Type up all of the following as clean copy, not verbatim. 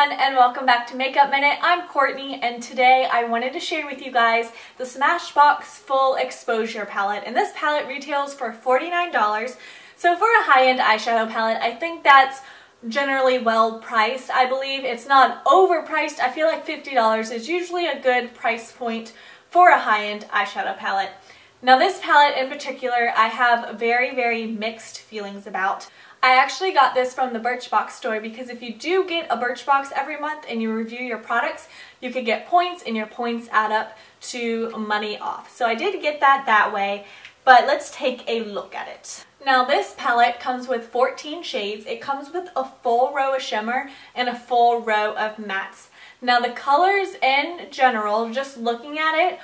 everyone, and welcome back to Makeup Minute. I'm Courtney, and today I wanted to share with you guys the Smashbox Full Exposure Palette. And this palette retails for $49. So for a high-end eyeshadow palette, I think that's generally well priced. I believe it's not overpriced. I feel like $50 is usually a good price point for a high-end eyeshadow palette. Now this palette in particular, I have very mixed feelings about. I actually got this from the Birchbox store because if you do get a Birchbox every month and you review your products, you could get points, and your points add up to money off. So I did get that way, but let's take a look at it. Now this palette comes with 14 shades. It comes with a full row of shimmer and a full row of mattes. Now the colors in general, just looking at it,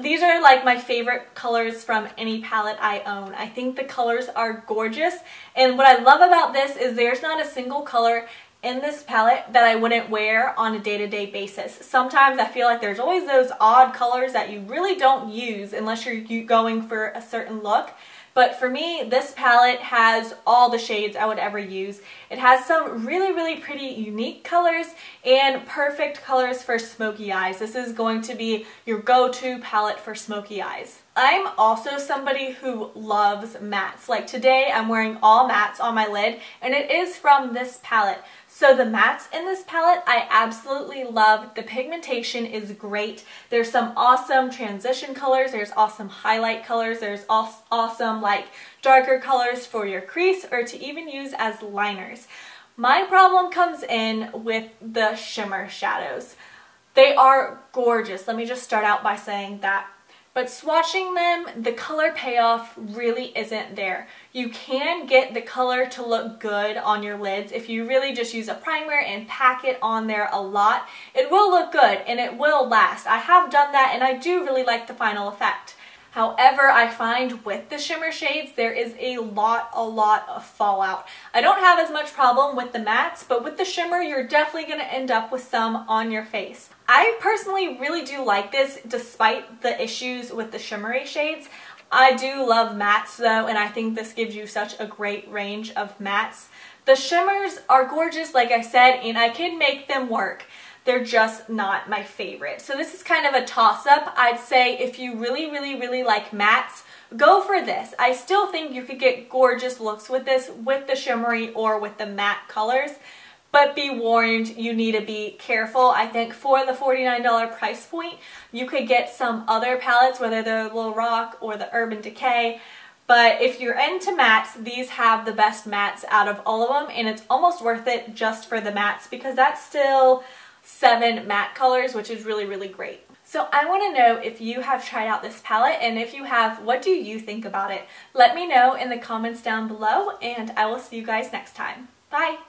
these are like my favorite colors from any palette I own. I think the colors are gorgeous, and what I love about this is there's not a single color in this palette that I wouldn't wear on a day-to-day basis. Sometimes I feel like there's always those odd colors that you really don't use unless you're going for a certain look. But for me, this palette has all the shades I would ever use. It has some really pretty unique colors and perfect colors for smoky eyes. This is going to be your go-to palette for smoky eyes. I'm also somebody who loves mattes. Like today, I'm wearing all mattes on my lid, and it is from this palette. So the mattes in this palette, I absolutely love. The pigmentation is great. There's some awesome transition colors. There's awesome highlight colors. There's awesome like darker colors for your crease or to even use as liners. My problem comes in with the shimmer shadows. They are gorgeous. Let me just start out by saying that. But swatching them, the color payoff really isn't there. You can get the color to look good on your lids if you really just use a primer and pack it on there a lot. It will look good and it will last. I have done that, and I do really like the final effect. However, I find with the shimmer shades, there is a lot of fallout. I don't have as much problem with the mattes, but with the shimmer, you're definitely going to end up with some on your face. I personally really do like this despite the issues with the shimmery shades. I do love mattes though, and I think this gives you such a great range of mattes. The shimmers are gorgeous, like I said, and I can make them work. They're just not my favorite. So this is kind of a toss-up. I'd say if you really like mattes, go for this. I still think you could get gorgeous looks with this, with the shimmery or with the matte colors. But be warned, you need to be careful. I think for the $49 price point, you could get some other palettes, whether they're the Little Rock or the Urban Decay. But if you're into mattes, these have the best mattes out of all of them, and it's almost worth it just for the mattes because that's still 7 matte colors, which is really great. So I want to know if you have tried out this palette, and if you have, what do you think about it? Let me know in the comments down below, and I will see you guys next time. Bye!